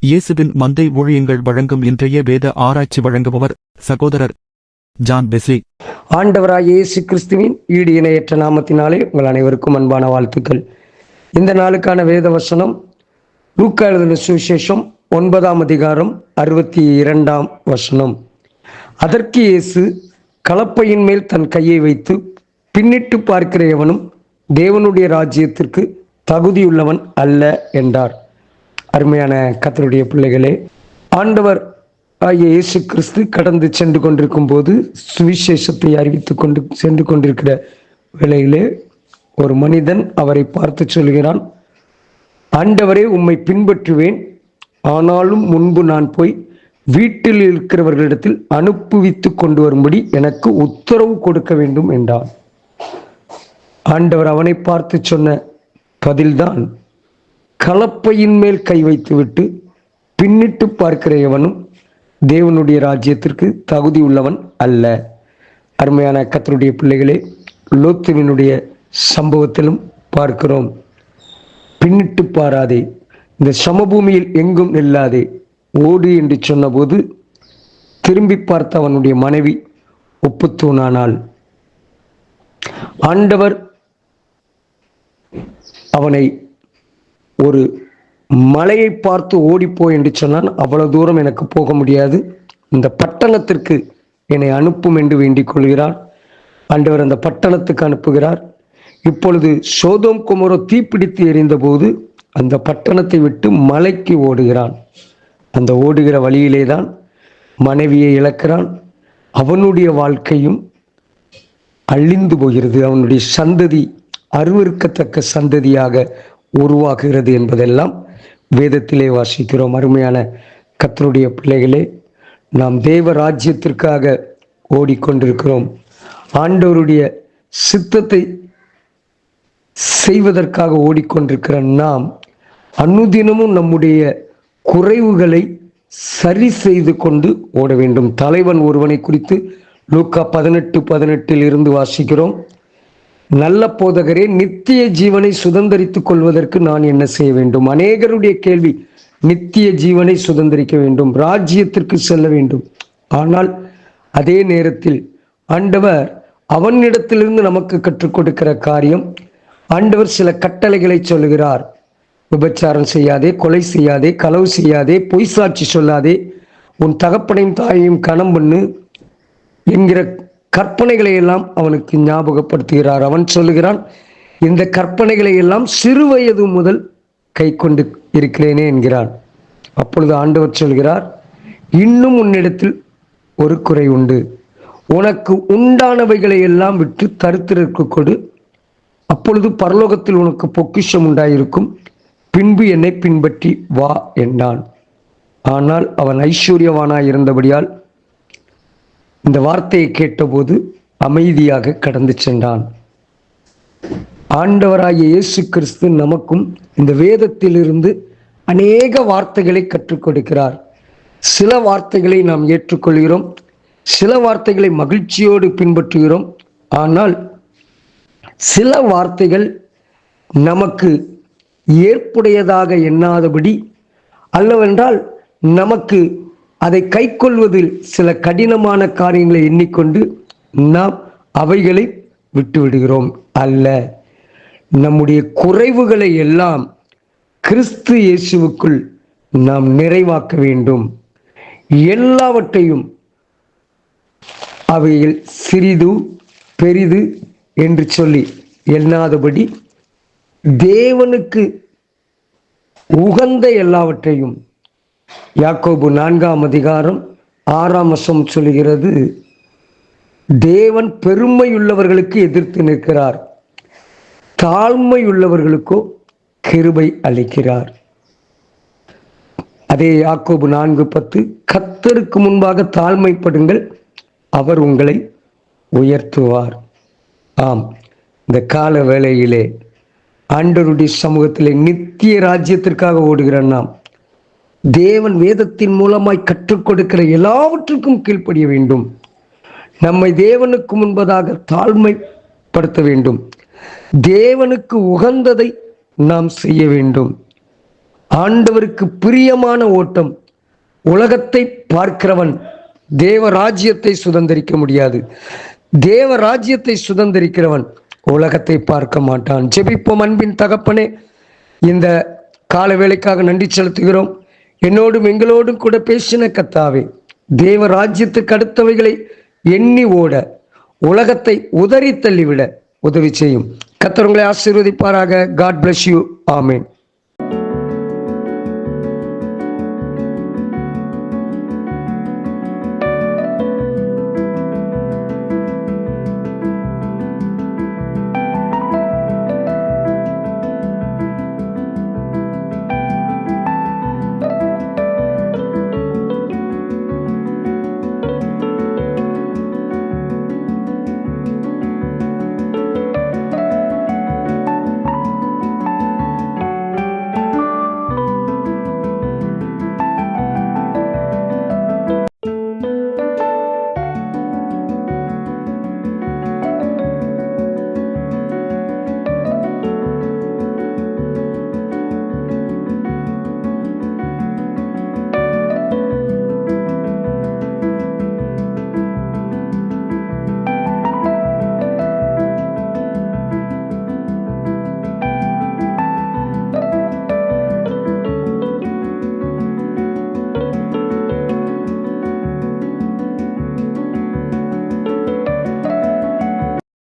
இயேசுவின் மந்தை ஊழியங்கள் வழங்கும் இன்றைய வேத ஆராய்ச்சி வழங்குபவர் சகோதரர் ஜான் பெஸ்லி. ஆண்டவராய் இயேசு கிறிஸ்துவின் ஈடு இணையற்ற நாமத்தினாலே உங்கள் அனைவருக்கும் அன்பான வாழ்த்துக்கள். இந்த நாளுக்கான வேத வசனம் லூக்கா எழுதின சுவிசேஷம் 9ஆம் அதிகாரம் 62ஆம் வசனம். அதற்கு இயேசு, கலப்பையின் மேல் தன் கையை வைத்து பின்னிட்டு பார்க்கிற எவனும் தேவனுடைய ராஜ்யத்திற்கு தகுதியுள்ளவன் அல்ல என்றார். அருமையான கர்த்தருடைய பிள்ளைகளே, ஆண்டவர் ஆகிய இயேசு கிறிஸ்து கடந்து சென்று கொண்டிருக்கும் போது, சுவிசேஷத்தை அறிவித்துக் கொண்டு சென்று கொண்டிருக்கிற வேளையிலே ஒரு மனிதன் அவரை பார்த்து சொல்கிறான், ஆண்டவரே, உம்மை பின்பற்றுவேன், ஆனாலும் முன்பு நான் போய் வீட்டில் இருக்கிறவர்களிடத்தில் அனுப்புவித்து கொண்டு வரும்படி எனக்கு உத்தரவு கொடுக்க வேண்டும் என்றான். ஆண்டவர் அவனை பார்த்து சொன்ன பதில்தான், கலப்பையின் மேல் கை வைத்துவிட்டு பின்னிட்டு பார்க்கிற எவனும் தேவனுடைய ராஜ்யத்திற்கு தகுதி உள்ளவன் அல்ல. அருமையான கர்த்தருடைய பிள்ளைகளே, லோத்துவினுடைய சம்பவத்திலும் பார்க்கிறோம். பின்னிட்டு பாராதே, இந்த சமபூமியில் எங்கும் நில்லாதே, ஓடு என்று சொன்னபோது திரும்பி பார்த்த அவனுடைய மனைவி ஒப்புத்தூணானாள். ஆண்டவர் அவனை ஒரு மலையை பார்த்து ஓடிப்போ என்று சொன்னான். அவ்வளவு தூரம் எனக்கு போக முடியாது, இந்த பட்டணத்திற்கு என்னை அனுப்பும் என்று வேண்டிக் கொள்கிறார். ஆண்டவர் அந்த பட்டணத்துக்கு அனுப்புகிறார். இப்பொழுது சோதோம் கொமோரா தீப்பிடித்து எரிந்த போது அந்த பட்டணத்தை விட்டு மலைக்கு ஓடுகிறான். அந்த ஓடுகிற வழியிலே தான் மனைவியை இழக்கிறான். அவனுடைய வாழ்க்கையும் அழிந்து போகிறது. அவனுடைய சந்ததி அருவருக்கத்தக்க சந்ததியாக உருவாக்குகிறது என்பதெல்லாம் வேதத்திலே வாசிக்கிறோம். அருமையான கர்த்தருடைய பிள்ளைகளே, நாம் தேவ ராஜ்யத்திற்காக ஓடிக்கொண்டிருக்கிறோம். ஆண்டவருடைய சித்தத்தை செய்வதற்காக ஓடிக்கொண்டிருக்கிற நாம் அனுதினமும் நம்முடைய குறைவுகளை சரி செய்து கொண்டு ஓட வேண்டும். தலைவன் ஒருவனை குறித்து லூக்கா 18:18 இருந்து வாசிக்கிறோம். நல்ல போதகரே, நித்திய ஜீவனை சுதந்தரித்துக் கொள்வதற்கு நான் என்ன செய்ய வேண்டும்? அநேகருடைய கேள்வி, நித்திய ஜீவனை சுதந்தரிக்க வேண்டும், ராஜ்யத்திற்கு செல்ல வேண்டும். ஆனால் அதே நேரத்தில் ஆண்டவர் அவனிடத்திலிருந்து நமக்கு கற்றுக் கொடுக்கிற காரியம், ஆண்டவர் சில கட்டளைகளை சொல்லுகிறார். விபச்சாரம் செய்யாதே, கொலை செய்யாதே, களவு செய்யாதே, பொய் சாட்சி சொல்லாதே, உன் தகப்பனையும் தாயையும் கனம் பண்ணு என்கிற கற்பனைகளை எல்லாம் அவனுக்கு ஞாபகப்படுத்துகிறார். அவன் சொல்லுகிறான், இந்த கற்பனைகளை எல்லாம் சிறு வயது முதல் கை கொண்டு இருக்கிறேனே என்கிறான். அப்பொழுது ஆண்டவர் சொல்கிறார், இன்னும் உன்னிடத்தில் ஒரு குறை உண்டு, உனக்கு உண்டானவைகளை எல்லாம் விட்டு தரித்திரருக்கு கொடு, அப்பொழுது பரலோகத்தில் உனக்கு பொக்கிஷம் உண்டாயிருக்கும், பின்பு என்னை பின்பற்றி வா என்றான். ஆனால் அவன் ஐஸ்வர்யவானாய் இருந்தபடியால் இந்த வார்த்தையை கேட்டபோது அமைதியாக கடந்து சென்றான். ஆண்டவராகிய இயேசு கிறிஸ்து நமக்கும் இந்த வேதத்திலிருந்து அநேக வார்த்தைகளை கற்றுக் கொடுக்கிறார். சில வார்த்தைகளை நாம் ஏற்றுக்கொள்கிறோம், சில வார்த்தைகளை மகிழ்ச்சியோடு பின்பற்றுகிறோம். ஆனால் சில வார்த்தைகள் நமக்கு ஏற்புடையதாக எண்ணாதபடி, அல்லவென்றால் நமக்கு அதை கைக்கொள்வதில் சில கடினமான காரியங்களை எண்ணிக்கொண்டு நாம் அவைகளை விட்டுவிடுகிறோம். அல்ல, நம்முடைய குறைவுகளை எல்லாம் கிறிஸ்து இயேசுவுக்குள் நாம் நிறைவாக்க வேண்டும். எல்லாவற்றையும் அவையில் சிறிது பெரிது என்று சொல்லி எண்ணாதபடி தேவனுக்கு உகந்த எல்லாவற்றையும், யாக்கோபு 4ஆம் அதிகாரம் 6ஆம் வசனம் சொல்லுகிறது, தேவன் பெருமையுள்ளவர்களுக்கு எதிர்த்து நிற்கிறார், தாழ்மையுள்ளவர்களுக்கோ கிருபை அளிக்கிறார். அதே யாக்கோபு 4:10, கர்த்தருக்கு முன்பாக தாழ்மைப்படுங்கள், அவர் உங்களை உயர்த்துவார். ஆம், இந்த கால வேளையிலே ஆண்டவருடைய சமூகத்திலே நித்திய ராஜ்யத்திற்காக ஓடுகிற நாம் தேவன் வேதத்தின் மூலமாய் கற்றுக் கொடுக்கிற எல்லாவற்றுக்கும் கீழ்ப்படிய வேண்டும். நம்மை தேவனுக்கு முன்பதாக தாழ்மைப்படுத்த வேண்டும். தேவனுக்கு உகந்ததை நாம் செய்ய வேண்டும். ஆண்டவருக்கு பிரியமான ஓட்டம். உலகத்தை பார்க்கிறவன் தேவ ராஜ்யத்தை சுதந்தரிக்க முடியாது. தேவ ராஜ்யத்தை சுதந்தரிக்கிறவன் உலகத்தை பார்க்க மாட்டான். ஜெபிப்போம். அன்பின் தகப்பனே, இந்த கால வேளைக்காக நன்றி செலுத்துகிறோம். என்னோடும் எங்களோடும் கூட பேசின கர்த்தாவே, தேவ ராஜ்யத்துக்கு அடுத்தவைகளை எண்ணி ஓட, உலகத்தை உதறி தள்ளிவிட உதவி செய்யும். கர்த்தர் உங்களை ஆசீர்வதிப்பாராக. God bless you. ஆமேன்.